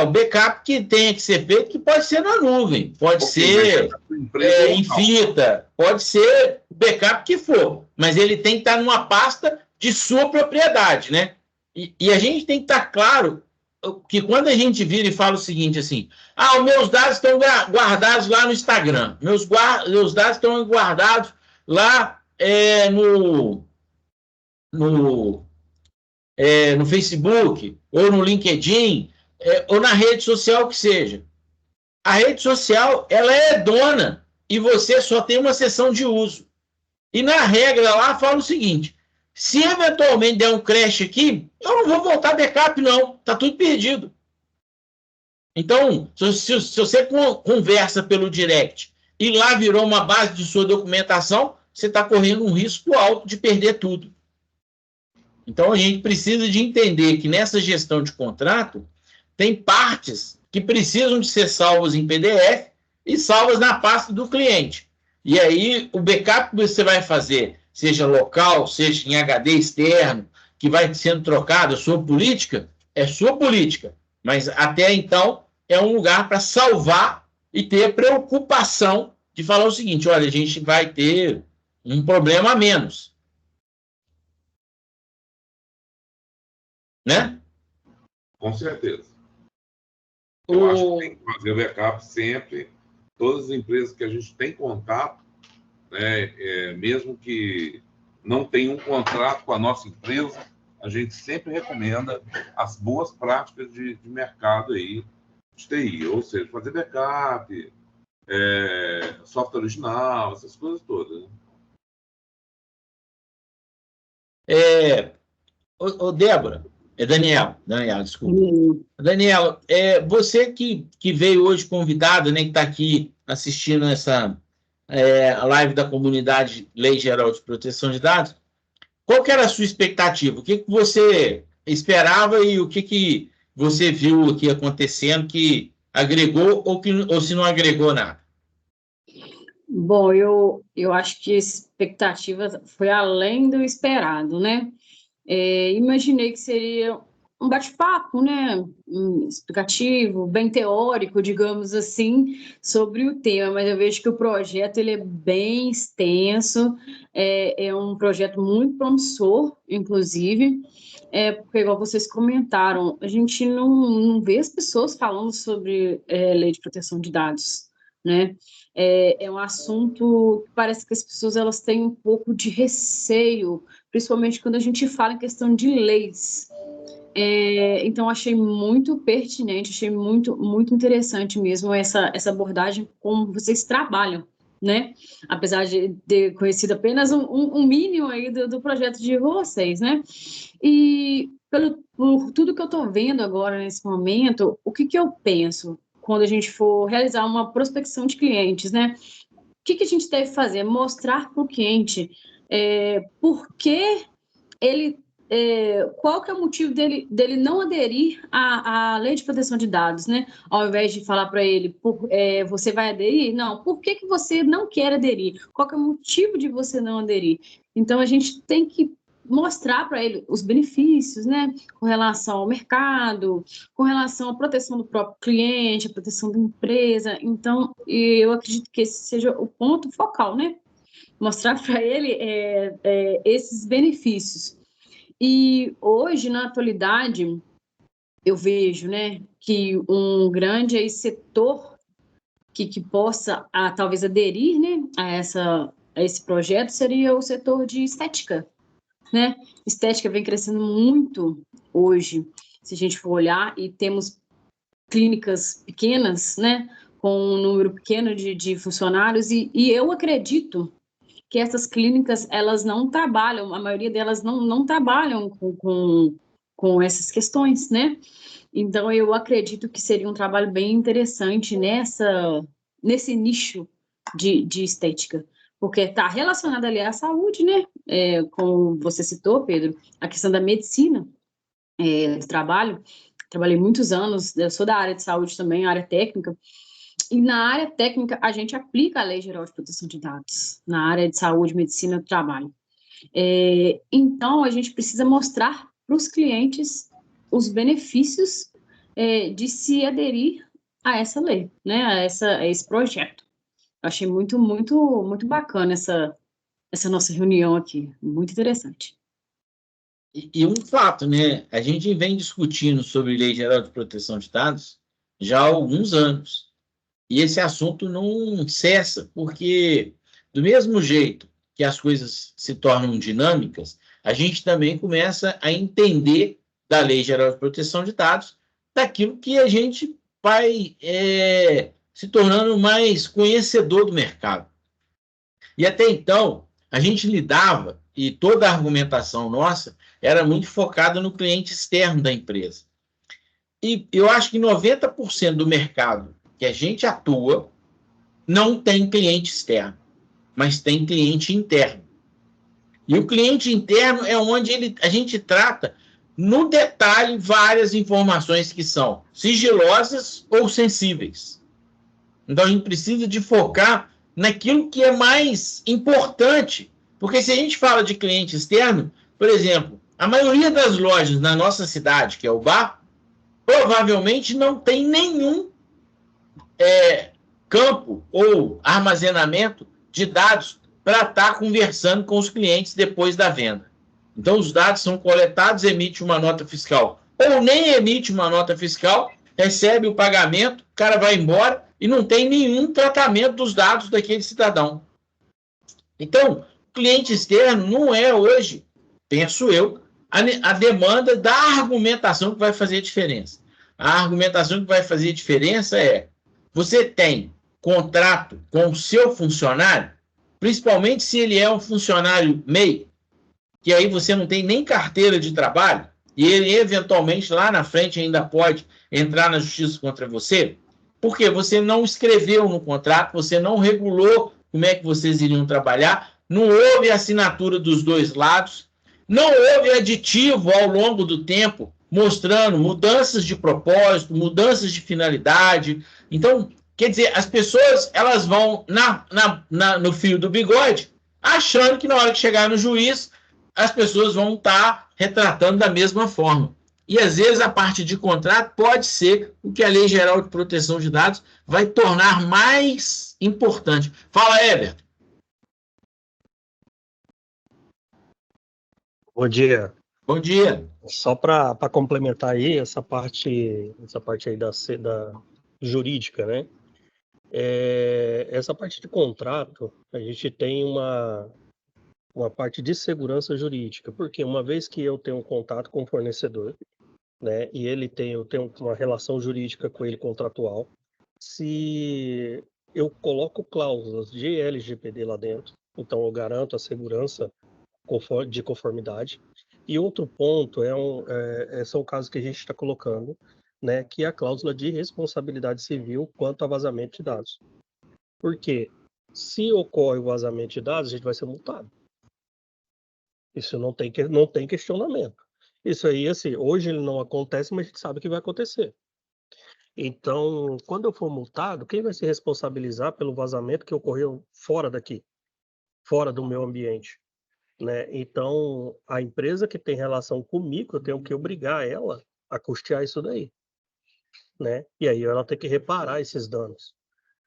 O backup que tem que ser feito, que pode ser na nuvem, pode ser em fita, pode ser o backup que for, mas ele tem que estar numa pasta de sua propriedade, né? E a gente tem que estar claro que quando a gente vira e fala o seguinte, assim, os meus dados estão guardados lá no Instagram, meus dados estão guardados lá no Facebook, ou no LinkedIn, ou na rede social que seja. A rede social, ela é dona e você só tem uma sessão de uso. E na regra lá fala o seguinte, se eventualmente der um crash aqui, eu não vou voltar backup não, está tudo perdido. Então, se você conversa pelo direct e lá virou uma base de sua documentação, você está correndo um risco alto de perder tudo. Então, a gente precisa de entender que nessa gestão de contrato, tem partes que precisam de ser salvas em PDF e salvas na pasta do cliente. E aí, o backup que você vai fazer, seja local, seja em HD externo, que vai sendo trocado, a sua política, é sua política. Mas, até então, é um lugar para salvar e ter a preocupação de falar o seguinte, olha, a gente vai ter um problema a menos. Né? Com certeza. Eu acho que tem que fazer backup sempre. Todas as empresas que a gente tem contato, né, mesmo que não tenha um contrato com a nossa empresa, a gente sempre recomenda as boas práticas de mercado aí, de TI, ou seja, fazer backup, software original, essas coisas todas. Né? Débora, Daniel, desculpa. Daniel, você que veio hoje convidado, né, que está aqui assistindo essa a live da comunidade Lei Geral de Proteção de Dados, qual que era a sua expectativa? O que você esperava e o que você viu aqui acontecendo que agregou ou se não agregou nada? Bom, eu acho que a expectativa foi além do esperado, né? Imaginei que seria um bate-papo, né, explicativo, bem teórico, digamos assim, sobre o tema, mas eu vejo que o projeto ele é bem extenso, é um projeto muito promissor, inclusive, porque, igual vocês comentaram, a gente não vê as pessoas falando sobre lei de proteção de dados, né? É um assunto que parece que as pessoas elas têm um pouco de receio, principalmente quando a gente fala em questão de leis. Então, achei muito pertinente, achei muito, muito interessante mesmo essa abordagem, como vocês trabalham, né? Apesar de ter conhecido apenas um mínimo aí do projeto de vocês, né? E por tudo que eu estou vendo agora nesse momento, o que eu penso quando a gente for realizar uma prospecção de clientes, né? O que a gente deve fazer? Mostrar para o cliente por que ele... qual que é o motivo dele não aderir à lei de proteção de dados, né? Ao invés de falar para ele, você vai aderir? Não, por que você não quer aderir? Qual que é o motivo de você não aderir? Então, a gente tem que mostrar para ele os benefícios, né? Com relação ao mercado, com relação à proteção do próprio cliente, a proteção da empresa. Então, eu acredito que esse seja o ponto focal, né? Mostrar para ele esses benefícios. E hoje, na atualidade, eu vejo, né, que um grande setor que possa talvez aderir, né, a esse projeto seria o setor de estética, né? Estética vem crescendo muito hoje, se a gente for olhar, e temos clínicas pequenas, né, com um número pequeno de funcionários, e eu acredito que essas clínicas, elas não trabalham, a maioria delas não trabalham com essas questões, né? Então, eu acredito que seria um trabalho bem interessante nesse nicho de estética, porque está relacionado ali à saúde, né? Como você citou, Pedro, a questão da medicina, do trabalho. Trabalhei muitos anos, eu sou da área de saúde também, área técnica. E na área técnica, a gente aplica a Lei Geral de Proteção de Dados, na área de saúde, medicina do trabalho. Então, a gente precisa mostrar para os clientes os benefícios de se aderir a essa lei, né, a esse projeto. Eu achei muito, muito, muito bacana essa nossa reunião aqui, muito interessante. E um fato, né? A gente vem discutindo sobre Lei Geral de Proteção de Dados já há alguns anos. E esse assunto não cessa, porque, do mesmo jeito que as coisas se tornam dinâmicas, a gente também começa a entender da Lei Geral de Proteção de Dados daquilo que a gente vai se tornando mais conhecedor do mercado. E até então, a gente lidava, e toda a argumentação nossa era muito focada no cliente externo da empresa. E eu acho que 90% do mercado que a gente atua não tem cliente externo, mas tem cliente interno. E o cliente interno é onde a gente trata no detalhe várias informações que são sigilosas ou sensíveis. Então, a gente precisa de focar naquilo que é mais importante. Porque se a gente fala de cliente externo, por exemplo, a maioria das lojas na nossa cidade, que é o bar, provavelmente não tem nenhum campo ou armazenamento de dados para estar conversando com os clientes depois da venda. Então, os dados são coletados, emite uma nota fiscal, ou nem emite uma nota fiscal, recebe o pagamento, o cara vai embora e não tem nenhum tratamento dos dados daquele cidadão. Então, o cliente externo não é hoje, penso eu, a demanda da argumentação que vai fazer diferença. A argumentação que vai fazer diferença é: você tem contrato com o seu funcionário, principalmente se ele é um funcionário MEI, que aí você não tem nem carteira de trabalho, e ele eventualmente lá na frente ainda pode entrar na justiça contra você, porque você não escreveu no contrato, você não regulou como é que vocês iriam trabalhar, não houve assinatura dos dois lados, não houve aditivo ao longo do tempo mostrando mudanças de propósito, mudanças de finalidade. Então, quer dizer, as pessoas elas vão no fio do bigode, achando que na hora que chegar no juiz, as pessoas vão estar retratando da mesma forma. E, às vezes, a parte de contrato pode ser o que a Lei Geral de Proteção de Dados vai tornar mais importante. Fala, Everton. Bom dia. Bom dia. Só para complementar aí essa parte aí da jurídica, né? Essa parte de contrato, a gente tem uma parte de segurança jurídica, porque uma vez que eu tenho um contato com o fornecedor, né, e eu tenho uma relação jurídica com ele contratual, se eu coloco cláusulas de LGPD lá dentro, então eu garanto a segurança de conformidade. E outro ponto são casos que a gente está colocando, né, que é a cláusula de responsabilidade civil quanto a vazamento de dados. Porque se ocorre o vazamento de dados, a gente vai ser multado. Isso não tem questionamento. Isso aí, assim, hoje ele não acontece, mas a gente sabe que vai acontecer. Então, quando eu for multado, quem vai se responsabilizar pelo vazamento que ocorreu fora daqui, fora do meu ambiente, né? Então, a empresa que tem relação comigo, eu tenho que obrigar ela a custear isso daí, né? E aí ela tem que reparar esses danos,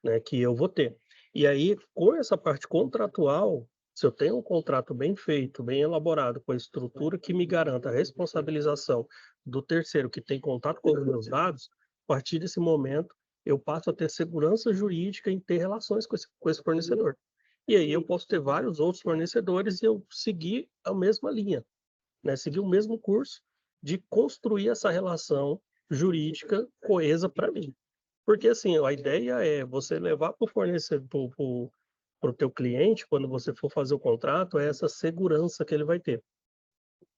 né, que eu vou ter. E aí, com essa parte contratual, se eu tenho um contrato bem feito, bem elaborado, com a estrutura que me garanta a responsabilização do terceiro que tem contato com os meus dados, a partir desse momento, eu passo a ter segurança jurídica em ter relações com esse fornecedor. E aí eu posso ter vários outros fornecedores e eu seguir a mesma linha, né? Seguir o mesmo curso de construir essa relação jurídica coesa para mim. Porque, assim, a ideia é você levar para o fornecedor, para o teu cliente, quando você for fazer o contrato, é essa segurança que ele vai ter,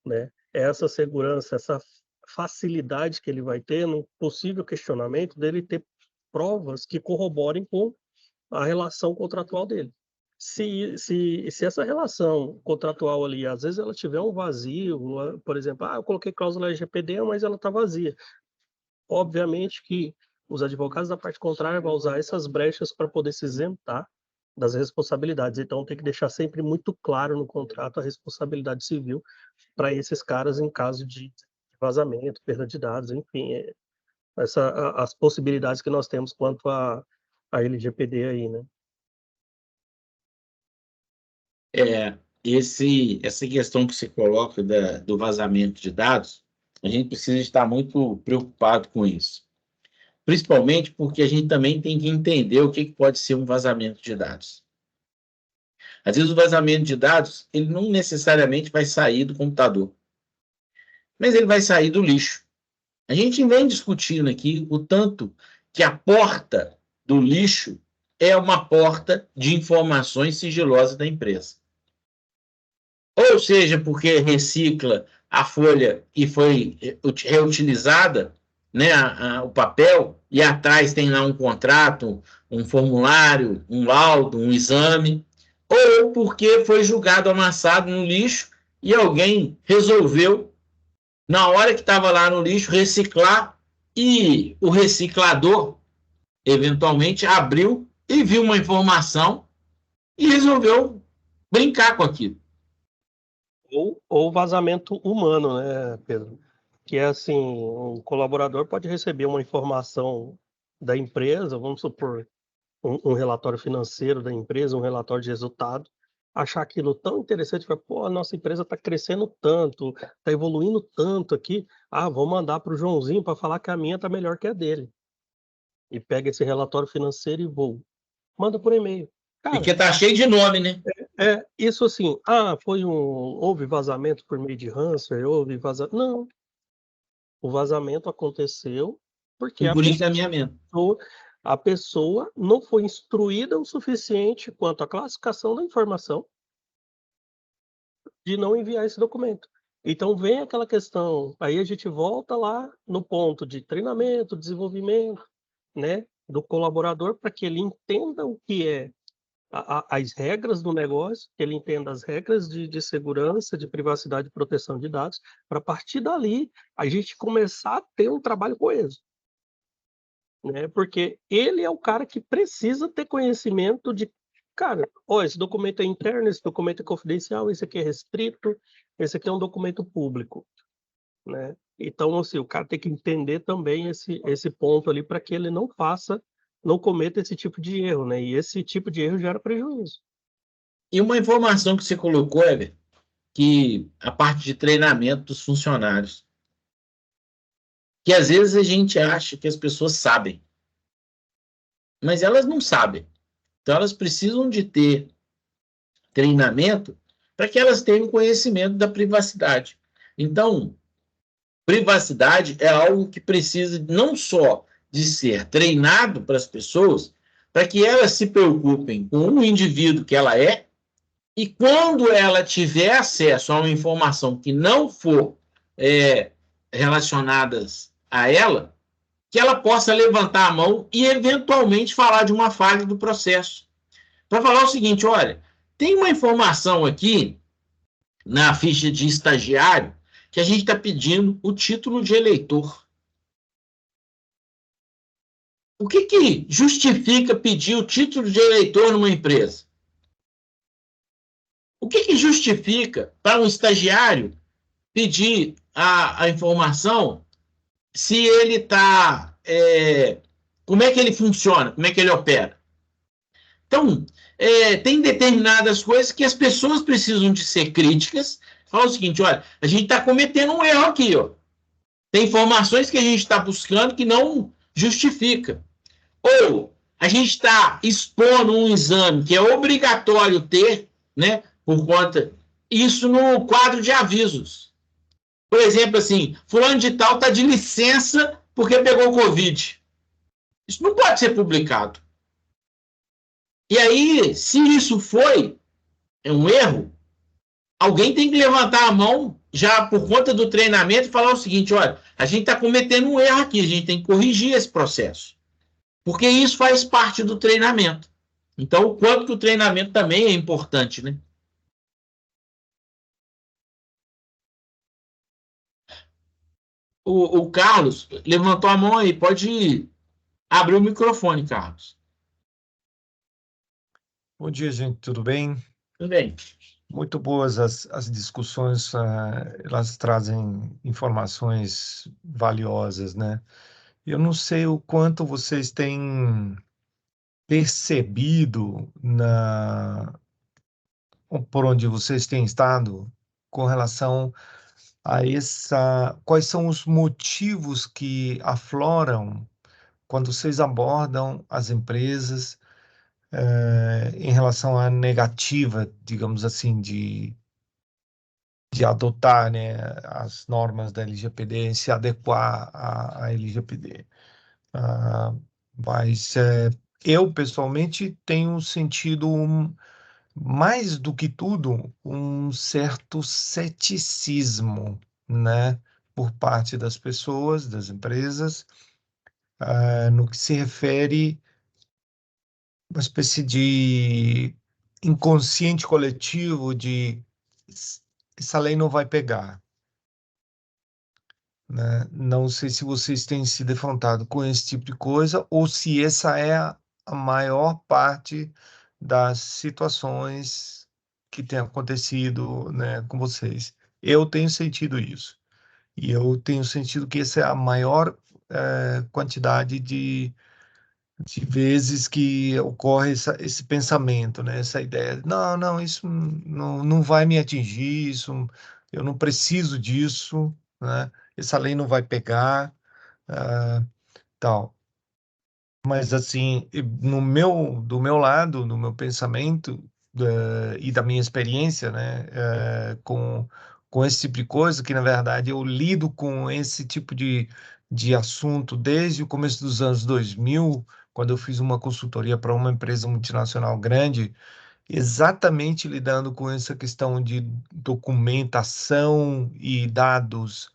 né? É essa segurança, essa facilidade que ele vai ter no possível questionamento dele ter provas que corroborem com a relação contratual dele. Se essa relação contratual ali, às vezes ela tiver um vazio, por exemplo, eu coloquei cláusula LGPD, mas ela está vazia. Obviamente que os advogados da parte contrária vão usar essas brechas para poder se isentar das responsabilidades. Então, tem que deixar sempre muito claro no contrato a responsabilidade civil para esses caras em caso de vazamento, perda de dados, enfim, as possibilidades que nós temos quanto a LGPD aí, né? Essa questão que você coloca do vazamento de dados, a gente precisa estar muito preocupado com isso. Principalmente porque a gente também tem que entender o que pode ser um vazamento de dados. Às vezes o vazamento de dados, ele não necessariamente vai sair do computador, mas ele vai sair do lixo. A gente vem discutindo aqui o tanto que a porta do lixo é uma porta de informações sigilosas da empresa. Ou seja, porque recicla a folha e foi reutilizada, né, o papel, e atrás tem lá um contrato, um formulário, um laudo, um exame, ou porque foi julgado amassado no lixo e alguém resolveu, na hora que estava lá no lixo, reciclar, e o reciclador, eventualmente, abriu e viu uma informação e resolveu brincar com aquilo. Ou vazamento humano, né, Pedro? Que é assim, um colaborador pode receber uma informação da empresa, vamos supor, um relatório financeiro da empresa, um relatório de resultado, achar aquilo tão interessante, falar, pô, a nossa empresa está crescendo tanto, está evoluindo tanto aqui, vou mandar para o Joãozinho para falar que a minha está melhor que a dele. E pega esse relatório financeiro e manda por e-mail. E que Cara, tá cheio de nome, né? isso assim, houve vazamento por meio de ransomware, houve vazamento. Não, o vazamento aconteceu porque E por encaminhamento. a pessoa não foi instruída o suficiente quanto à classificação da informação de não enviar esse documento. Então vem aquela questão, aí a gente volta lá no ponto de treinamento, desenvolvimento, né, do colaborador para que ele entenda o que é as regras do negócio, que ele entenda as regras de segurança, de privacidade e proteção de dados, para a partir dali a gente começar a ter um trabalho coeso. Né? Porque ele é o cara que precisa ter conhecimento de, cara, esse documento é interno, esse documento é confidencial, esse aqui é restrito, esse aqui é um documento público. Né? Então, assim, o cara tem que entender também esse ponto ali para que ele não cometa esse tipo de erro, né? E esse tipo de erro gera prejuízo. E uma informação que você colocou, Eber, que a parte de treinamento dos funcionários, que às vezes a gente acha que as pessoas sabem, mas elas não sabem. Então elas precisam de ter treinamento para que elas tenham conhecimento da privacidade. Então, privacidade é algo que precisa não só de ser treinado para as pessoas, para que elas se preocupem com o indivíduo que ela é, e quando ela tiver acesso a uma informação que não for relacionadas a ela, que ela possa levantar a mão e eventualmente falar de uma falha do processo. Para falar o seguinte, olha, tem uma informação aqui na ficha de estagiário que a gente está pedindo o título de eleitor. O que justifica pedir o título de eleitor numa empresa? O que justifica para um estagiário pedir a informação se ele está... como é que ele funciona? Como é que ele opera? Então, tem determinadas coisas que as pessoas precisam de ser críticas. Fala o seguinte, olha, a gente está cometendo um erro aqui, ó. Tem informações que a gente está buscando que não justifica. Ou a gente está expondo um exame que é obrigatório ter, né, por conta, isso no quadro de avisos. Por exemplo, assim, fulano de tal está de licença porque pegou Covid. Isso não pode ser publicado. E aí, se isso foi um erro, alguém tem que levantar a mão já por conta do treinamento e falar o seguinte, olha, a gente está cometendo um erro aqui, a gente tem que corrigir esse processo. Porque isso faz parte do treinamento. Então, o quanto que o treinamento também é importante, né? O Carlos levantou a mão aí, pode abrir o microfone, Carlos. Bom dia, gente, tudo bem? Tudo bem. Muito boas as discussões, elas trazem informações valiosas, né? Eu não sei o quanto vocês têm percebido por onde vocês têm estado com relação a quais são os motivos que afloram quando vocês abordam as empresas em relação à negativa, digamos assim, de adotar, né, as normas da LGPD, se adequar à LGPD. Mas eu, pessoalmente, tenho sentido, mais do que tudo, um certo ceticismo, né, por parte das pessoas, das empresas, no que se refere a uma espécie de inconsciente coletivo de essa lei não vai pegar, né? Não sei se vocês têm se defrontado com esse tipo de coisa ou se essa é a maior parte das situações que tem acontecido, né, com vocês. Eu tenho sentido isso. E eu tenho sentido que essa é a maior quantidade de vezes que ocorre esse pensamento, né? Essa ideia, não, não, isso não vai me atingir, isso, eu não preciso disso, né? Essa lei não vai pegar, tal. Mas assim, do meu lado, no meu pensamento e da minha experiência, né, com esse tipo de coisa, que na verdade eu lido com esse tipo de assunto desde o começo dos anos 2000, quando eu fiz uma consultoria para uma empresa multinacional grande, exatamente lidando com essa questão de documentação e dados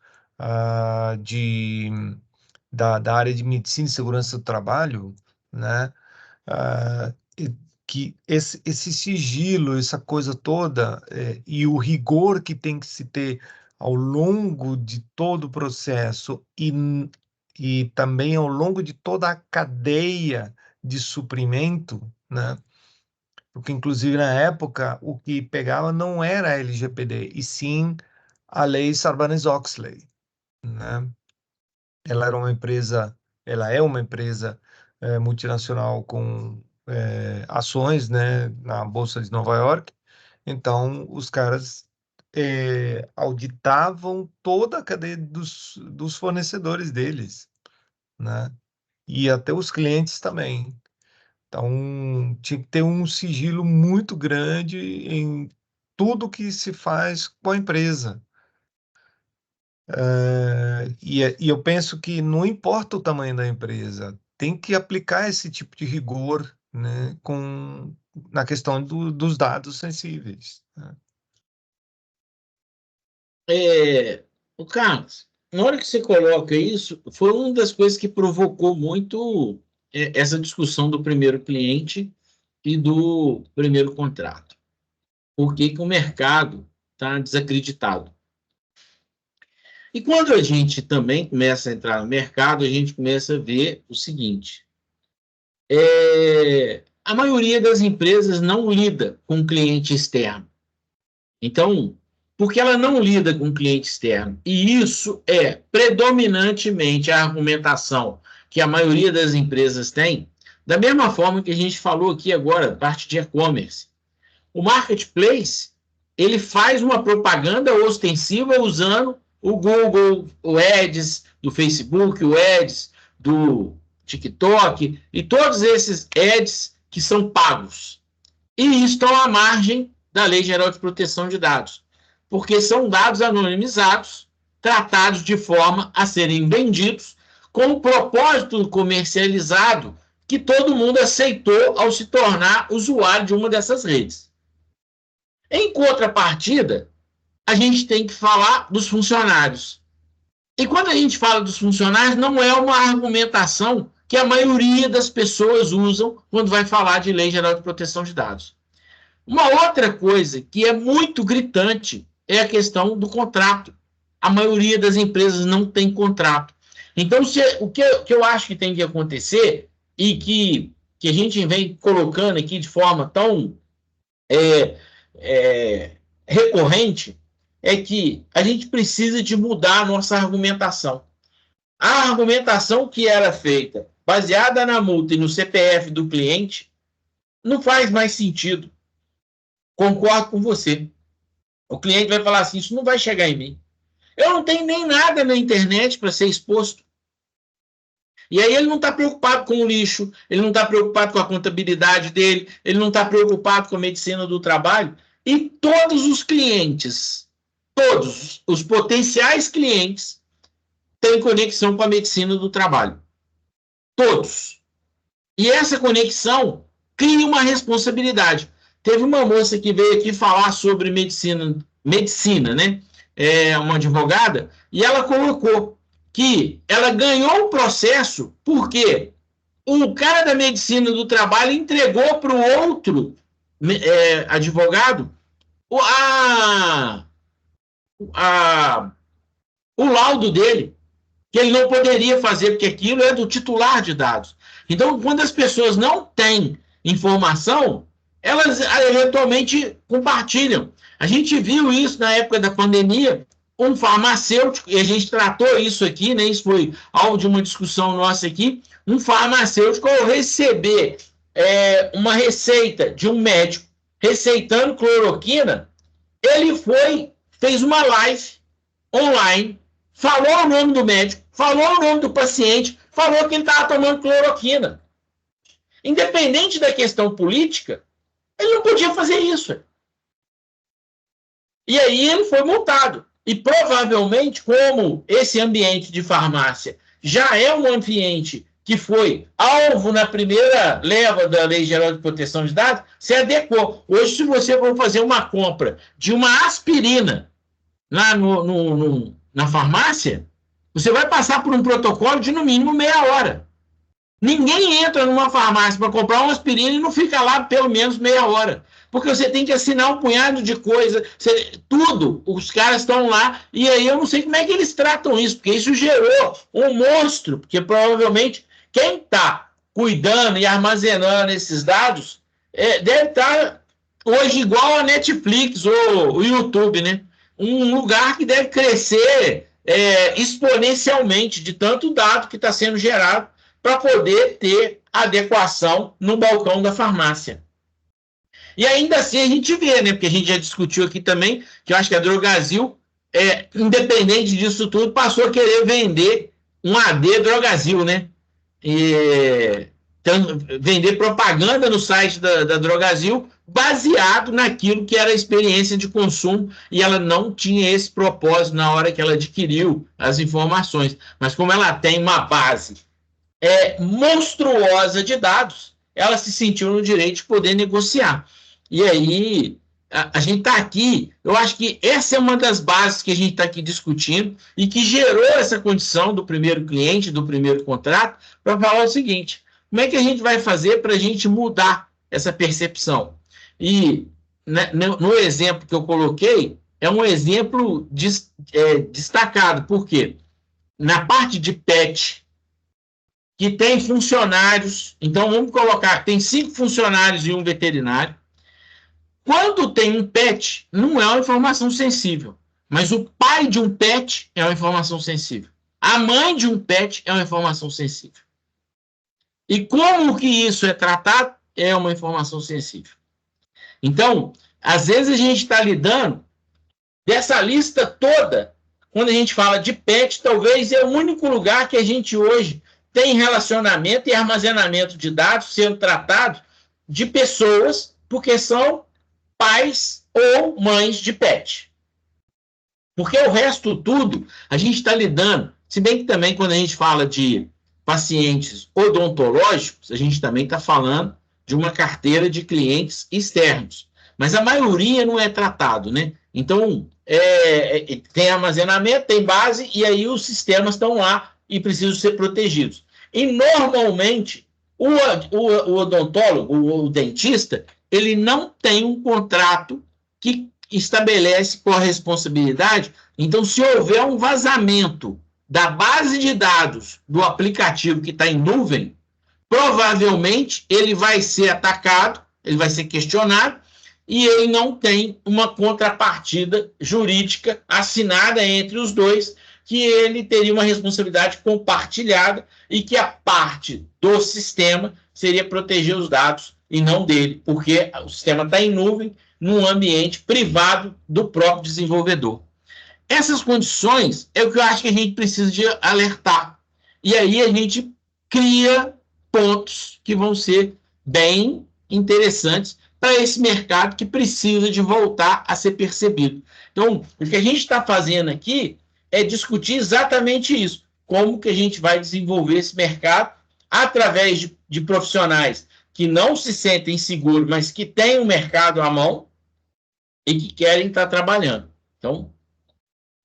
da área de medicina e segurança do trabalho, né? Que esse sigilo, essa coisa toda, e o rigor que tem que se ter ao longo de todo o processo e também ao longo de toda a cadeia de suprimento, né? Porque, inclusive, na época, o que pegava não era a LGPD, e sim a lei Sarbanes-Oxley, né? Ela é uma empresa multinacional com ações, né, na Bolsa de Nova York. Então, os caras auditavam toda a cadeia dos fornecedores deles, né? E até os clientes também. Então, tinha que ter um sigilo muito grande em tudo que se faz com a empresa. E eu penso que não importa o tamanho da empresa, tem que aplicar esse tipo de rigor, né, na questão dos dados sensíveis, né? O Carlos, na hora que você coloca isso, foi uma das coisas que provocou muito essa discussão do primeiro cliente e do primeiro contrato. Por que que o mercado está desacreditado? E quando a gente também começa a entrar no mercado, a gente começa a ver o seguinte: a maioria das empresas não lida com cliente externo. Então, porque ela não lida com cliente externo, e isso é predominantemente a argumentação que a maioria das empresas tem, da mesma forma que a gente falou aqui agora, parte de e-commerce. O marketplace, ele faz uma propaganda ostensiva usando o Google, o Ads do Facebook, o Ads do TikTok e todos esses Ads que são pagos. E estão à margem da Lei Geral de Proteção de Dados, porque são dados anonimizados, tratados de forma a serem vendidos com o propósito comercializado que todo mundo aceitou ao se tornar usuário de uma dessas redes. Em contrapartida, a gente tem que falar dos funcionários. E quando a gente fala dos funcionários, não é uma argumentação que a maioria das pessoas usam quando vai falar de Lei Geral de Proteção de Dados. Uma outra coisa que é muito gritante é a questão do contrato. A maioria das empresas não tem contrato. Então, o que eu acho que tem que acontecer e que a gente vem colocando aqui de forma tão recorrente é que a gente precisa de mudar a nossa argumentação. A argumentação que era feita baseada na multa e no CPF do cliente não faz mais sentido. Concordo com você. O cliente vai falar assim, isso não vai chegar em mim. Eu não tenho nem nada na internet para ser exposto. E aí ele não está preocupado com o lixo, ele não está preocupado com a contabilidade dele, ele não está preocupado com a medicina do trabalho. E todos os clientes, todos os potenciais clientes, têm conexão com a medicina do trabalho. Todos. E essa conexão cria uma responsabilidade. Teve uma moça que veio aqui falar sobre medicina, né? uma advogada, e ela colocou que ela ganhou o processo porque o cara da medicina do trabalho entregou para o outro advogado o laudo dele, que ele não poderia fazer, porque aquilo é do titular de dados. Então, quando as pessoas não têm informação, elas eventualmente compartilham. A gente viu isso na época da pandemia, um farmacêutico, e a gente tratou isso aqui, né? Isso foi alvo de uma discussão nossa aqui, um farmacêutico, ao receber uma receita de um médico receitando cloroquina, ele fez uma live online, falou o nome do médico, falou o nome do paciente, falou que ele estava tomando cloroquina. Independente da questão política, ele não podia fazer isso. E aí ele foi multado. E provavelmente, como esse ambiente de farmácia já é um ambiente que foi alvo na primeira leva da Lei Geral de Proteção de Dados, se adequou. Hoje, se você for fazer uma compra de uma aspirina lá na farmácia, você vai passar por um protocolo de, no mínimo, meia hora. Ninguém entra numa farmácia para comprar uma aspirina e não fica lá pelo menos meia hora. Porque você tem que assinar um punhado de coisa, tudo, os caras estão lá, e aí eu não sei como é que eles tratam isso, porque isso gerou um monstro, porque provavelmente quem está cuidando e armazenando esses dados deve estar hoje igual a Netflix ou o YouTube, né? Um lugar que deve crescer exponencialmente de tanto dado que está sendo gerado para poder ter adequação no balcão da farmácia. E ainda assim a gente vê, né? Porque a gente já discutiu aqui também, que eu acho que a Drogasil, independente disso tudo, passou a querer vender um AD Drogasil, né? Vender propaganda no site da Drogasil baseado naquilo que era a experiência de consumo, e ela não tinha esse propósito na hora que ela adquiriu as informações. Mas como ela tem uma base monstruosa de dados, ela se sentiu no direito de poder negociar. E aí, a gente está aqui, eu acho que essa é uma das bases que a gente está aqui discutindo e que gerou essa condição do primeiro cliente, do primeiro contrato, para falar o seguinte: como é que a gente vai fazer para a gente mudar essa percepção? E no exemplo que eu coloquei, é um exemplo destacado, porque na parte de PET, que tem funcionários, então vamos colocar, tem 5 funcionários e um veterinário. Quando tem um PET, não é uma informação sensível, mas o pai de um PET é uma informação sensível. A mãe de um PET é uma informação sensível. E como que isso é tratado? É uma informação sensível. Então, às vezes a gente está lidando dessa lista toda, quando a gente fala de PET, talvez é o único lugar que a gente hoje tem relacionamento e armazenamento de dados sendo tratados de pessoas, porque são pais ou mães de PET. Porque o resto tudo, a gente está lidando, se bem que também quando a gente fala de pacientes odontológicos, a gente também está falando de uma carteira de clientes externos. Mas a maioria não é tratado, né? Então, tem armazenamento, tem base, e aí os sistemas estão lá e precisam ser protegidos. E, normalmente, o odontólogo, o dentista, ele não tem um contrato que estabelece corresponsabilidade. Então, se houver um vazamento da base de dados do aplicativo que está em nuvem, provavelmente ele vai ser atacado, ele vai ser questionado, e ele não tem uma contrapartida jurídica assinada entre os dois, que ele teria uma responsabilidade compartilhada e que a parte do sistema seria proteger os dados e não dele, porque o sistema está em nuvem, num ambiente privado do próprio desenvolvedor. Essas condições é o que eu acho que a gente precisa de alertar. E aí a gente cria pontos que vão ser bem interessantes para esse mercado que precisa de voltar a ser percebido. Então, o que a gente está fazendo aqui é discutir exatamente isso. Como que a gente vai desenvolver esse mercado através de profissionais que não se sentem seguros, mas que têm o mercado à mão e que querem estar trabalhando. Então,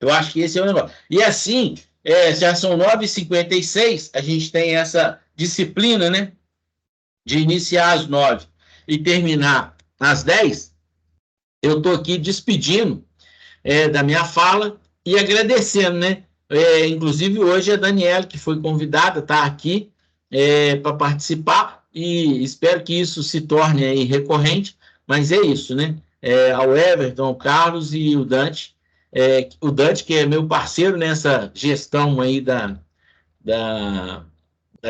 Eu acho que esse é o negócio. E assim, já são 9h56, a gente tem essa disciplina, né? De iniciar às 9 e terminar às 10. Eu estou aqui despedindo da minha fala e agradecendo, né? Inclusive hoje a Daniela, que foi convidada, está aqui para participar, e espero que isso se torne aí recorrente, mas é isso, né? Ao Everton, ao Carlos e o Dante, que é meu parceiro nessa gestão aí da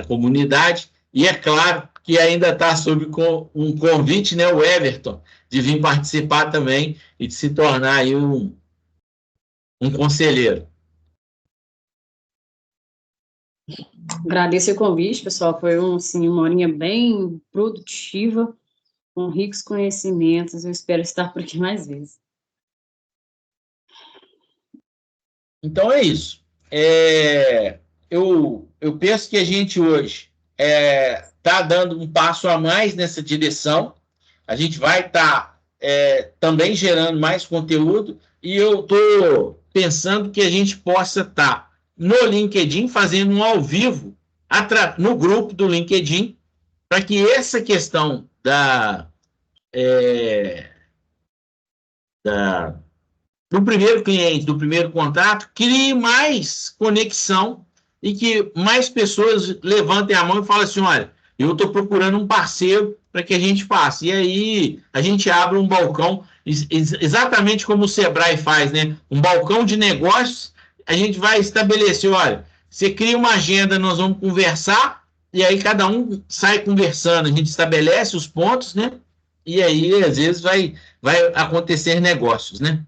comunidade, e é claro que ainda está sob um convite, né, o Everton, de vir participar também e de se tornar aí um conselheiro. Agradeço o convite, pessoal. Foi uma horinha bem produtiva, com ricos conhecimentos. Eu espero estar por aqui mais vezes. Então é isso. Eu penso que a gente hoje está dando um passo a mais nessa direção. A gente vai estar também gerando mais conteúdo, e eu estou pensando que a gente possa estar no LinkedIn fazendo um ao vivo no grupo do LinkedIn, para que essa questão do primeiro cliente, do primeiro contato, crie mais conexão e que mais pessoas levantem a mão e falem assim, olha, eu estou procurando um parceiro para que a gente faça. E aí a gente abre um balcão, exatamente como o Sebrae faz, né? Um balcão de negócios, a gente vai estabelecer, olha, você cria uma agenda, nós vamos conversar, e aí cada um sai conversando, a gente estabelece os pontos, né? E aí, às vezes, vai acontecer negócios, né?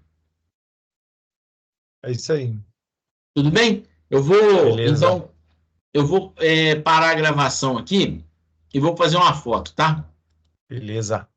É isso aí. Tudo bem? Beleza. Então, eu vou parar a gravação aqui e vou fazer uma foto, tá? Beleza.